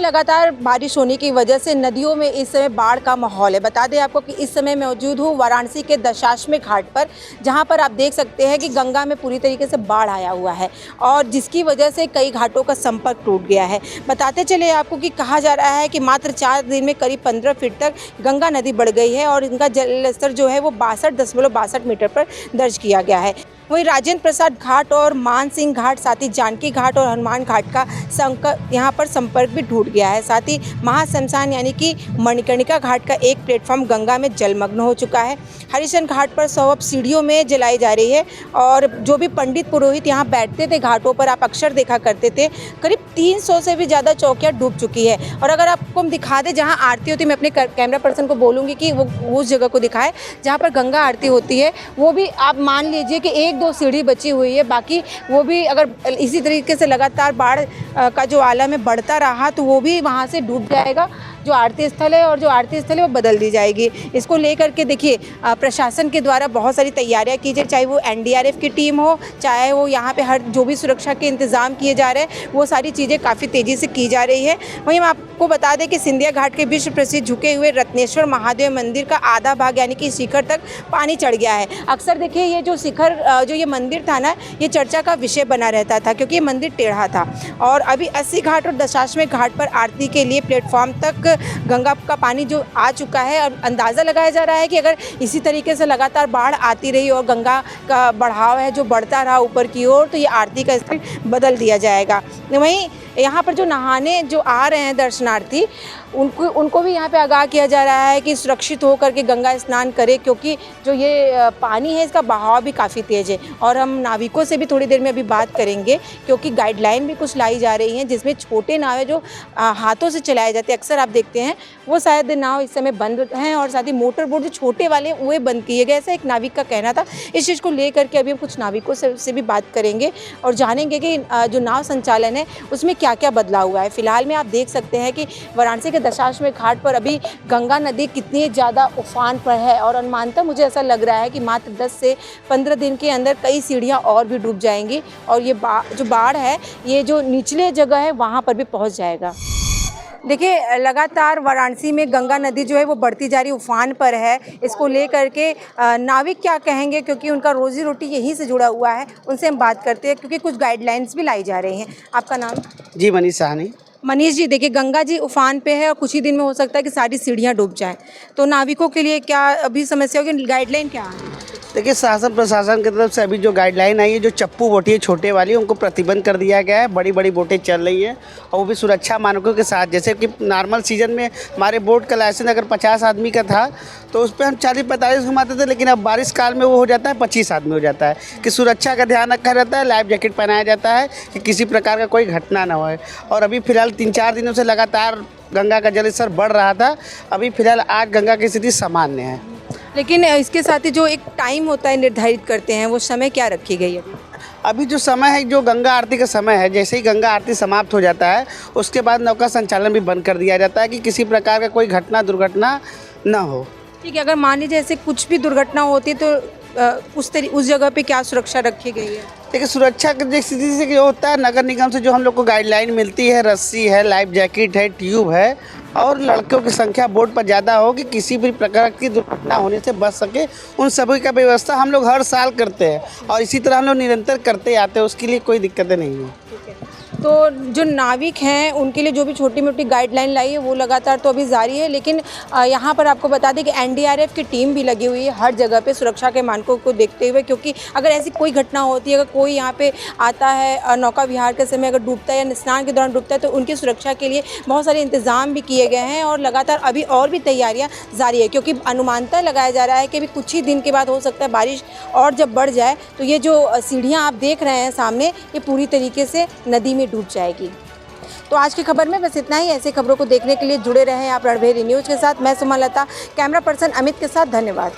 लगातार बारिश होने की वजह से नदियों में इस समय बाढ़ का माहौल है। बता दें आपको कि इस समय मौजूद हूँ वाराणसी के दशाश्वमेध घाट पर, जहाँ पर आप देख सकते हैं कि गंगा में पूरी तरीके से बाढ़ आया हुआ है और जिसकी वजह से कई घाटों का संपर्क टूट गया है। बताते चले आपको कि कहा जा रहा है कि मात्र 4 दिन में करीब 15 फीट तक गंगा नदी बढ़ गई है और इनका जल स्तर जो है वो 62.62 मीटर पर दर्ज किया गया है। वहीं राजेंद्र प्रसाद घाट और मान सिंह घाट, साथ ही जानकी घाट और हनुमान घाट का यहाँ पर संपर्क भी टूट गया है। साथ ही महाश्मशान यानी कि मणिकर्णिका घाट का एक प्लेटफॉर्म गंगा में जलमग्न हो चुका है। हरिशन घाट पर शव सीढ़ियों में जलाई जा रही है और जो भी पंडित पुरोहित यहाँ बैठते थे घाटों पर, आप अक्सर देखा करते थे, करीब 300 से भी ज़्यादा चौकियाँ डूब चुकी है। और अगर आपको हम दिखा दें जहाँ आरती होती है, मैं अपने कैमरा पर्सन को बोलूँगी कि वो उस जगह को दिखाए जहाँ पर गंगा आरती होती है। वो भी आप मान लीजिए कि 1-2 सीढ़ी बची हुई है, बाकी वो भी अगर इसी तरीके से लगातार बाढ़ का जो आलम है बढ़ता रहा तो वो भी वहाँ से डूब जाएगा जो आरती स्थल है, और जो आरती स्थल है वो बदल दी जाएगी। इसको लेकर के देखिए प्रशासन के द्वारा बहुत सारी तैयारियां की जाए, चाहे वो एनडीआरएफ की टीम हो, चाहे वो यहाँ पे हर जो भी सुरक्षा के इंतजाम किए जा रहे हैं, वो सारी चीज़ें काफ़ी तेज़ी से की जा रही है। वहीं हम आपको बता दें कि सिंधिया घाट के विश्व प्रसिद्ध झुके हुए रत्नेश्वर महादेव मंदिर का आधा भाग यानी कि शिखर तक पानी चढ़ गया है। अक्सर देखिए ये जो शिखर जो ये मंदिर था ना, ये चर्चा का विषय बना रहता था क्योंकि ये मंदिर टेढ़ा था। और अभी 80 घाट और दशाश्वमेध घाट पर आरती के लिए प्लेटफॉर्म तक गंगा का पानी जो आ चुका है और अंदाज़ा लगाया जा रहा है कि अगर इसी तरीके से लगातार बाढ़ आती रही और गंगा का बढ़ाव है जो बढ़ता रहा ऊपर की ओर, तो ये आरती का स्थल बदल दिया जाएगा। वहीं यहाँ पर जो नहाने जो आ रहे हैं दर्शनार्थी, उनको भी यहाँ पे आगाह किया जा रहा है कि सुरक्षित होकर के गंगा स्नान करें, क्योंकि जो ये पानी है इसका बहाव भी काफ़ी तेज़ है। और हम नाविकों से भी थोड़ी देर में अभी बात करेंगे, क्योंकि गाइडलाइन भी कुछ लाई जा रही हैं जिसमें छोटे नावें जो हाथों से चलाए जाते हैं, अक्सर आप देखते हैं वो शायद नाव इस समय बंद हैं, और साथ ही मोटर बोट जो छोटे वाले वो बंद किए गए, ऐसा एक नाविक का कहना था। इस चीज़ को लेकर के अभी हम कुछ नाविकों से भी बात करेंगे और जानेंगे कि जो नाव संचालन है उसमें क्या क्या बदलाव हुआ है। फिलहाल में आप देख सकते हैं कि वाराणसी के दशाश्वमेध घाट पर अभी गंगा नदी कितनी ज़्यादा उफान पर है और अनुमानतः मुझे ऐसा लग रहा है कि मात्र 10 से 15 दिन के अंदर कई सीढ़ियाँ और भी डूब जाएंगी और ये जो बाढ़ है ये जो निचले जगह है वहाँ पर भी पहुँच जाएगा। देखिए लगातार वाराणसी में गंगा नदी जो है वो बढ़ती जा रही उफान पर है। इसको लेकर के नाविक क्या कहेंगे, क्योंकि उनका रोजी रोटी यहीं से जुड़ा हुआ है। उनसे हम बात करते हैं क्योंकि कुछ गाइडलाइंस भी लाई जा रही हैं। आपका नाम? जी, मनीष साहनी। मनीष जी, देखिए गंगा जी उफान पे है और कुछ ही दिन में हो सकता है कि सारी सीढ़ियाँ डूब जाएं, तो नाविकों के लिए क्या अभी समस्या होगी? गाइडलाइन क्या है? देखिए शासन प्रशासन की तरफ से अभी जो गाइडलाइन आई है, जो चप्पू बोटी है छोटे वाली उनको प्रतिबंध कर दिया गया है। बड़ी बड़ी बोटें चल रही हैं और वो भी सुरक्षा मानकों के साथ। जैसे कि नॉर्मल सीजन में हमारे बोट का लाइसेंस अगर 50 आदमी का था तो उस पर हम 40-45 घुमाते थे, लेकिन अब बारिश काल में वो हो जाता है 25 आदमी हो जाता है। कि सुरक्षा का ध्यान रखा जाता है, लाइफ जैकेट पहनाया जाता है कि किसी प्रकार का कोई घटना ना हो। और अभी फ़िलहाल 3-4 दिनों से लगातार गंगा का जल स्तर बढ़ रहा था। अभी फ़िलहाल आज गंगा की स्थिति सामान्य है। लेकिन इसके साथ ही जो एक टाइम होता है निर्धारित करते हैं, वो समय क्या रखी गई है? अभी जो समय है, जो गंगा आरती का समय है, जैसे ही गंगा आरती समाप्त हो जाता है उसके बाद नौका संचालन भी बंद कर दिया जाता है कि किसी प्रकार का कोई घटना दुर्घटना ना हो। ठीक है, अगर मान लीजिए ऐसे कुछ भी दुर्घटना होती है तो उस जगह पे क्या सुरक्षा रखी गई है? देखिए सुरक्षा की स्थिति से जो होता है, नगर निगम से जो हम लोग को गाइडलाइन मिलती है, रस्सी है, लाइफ जैकेट है, ट्यूब है, और लड़कियों की संख्या बोट पर ज़्यादा हो कि किसी भी प्रकार की दुर्घटना होने से बच सके, उन सभी का व्यवस्था हम लोग हर साल करते हैं और इसी तरह हम लोग निरंतर करते आते हैं। उसके लिए कोई दिक्कतें नहीं है। तो जो नाविक हैं उनके लिए जो भी छोटी मोटी गाइडलाइन लाई है वो लगातार तो अभी जारी है, लेकिन यहाँ पर आपको बता दें कि एनडीआरएफ की टीम भी लगी हुई है हर जगह पे सुरक्षा के मानकों को देखते हुए, क्योंकि अगर ऐसी कोई घटना होती है, अगर कोई यहाँ पे आता है नौका विहार के समय अगर डूबता है या स्नान के दौरान डूबता है, तो उनकी सुरक्षा के लिए बहुत सारे इंतजाम भी किए गए हैं और लगातार अभी और भी तैयारियाँ जारी है। क्योंकि अनुमानतः लगाया जा रहा है कि अभी कुछ ही दिन के बाद हो सकता है बारिश और जब बढ़ जाए तो ये जो सीढ़ियाँ आप देख रहे हैं सामने, ये पूरी तरीके से नदी में डूब जाएगी। तो आज की खबर में बस इतना ही। ऐसी खबरों को देखने के लिए जुड़े रहें आप रणभेरी न्यूज़ के साथ। मैं सुमन लता, कैमरा पर्सन अमित के साथ। धन्यवाद।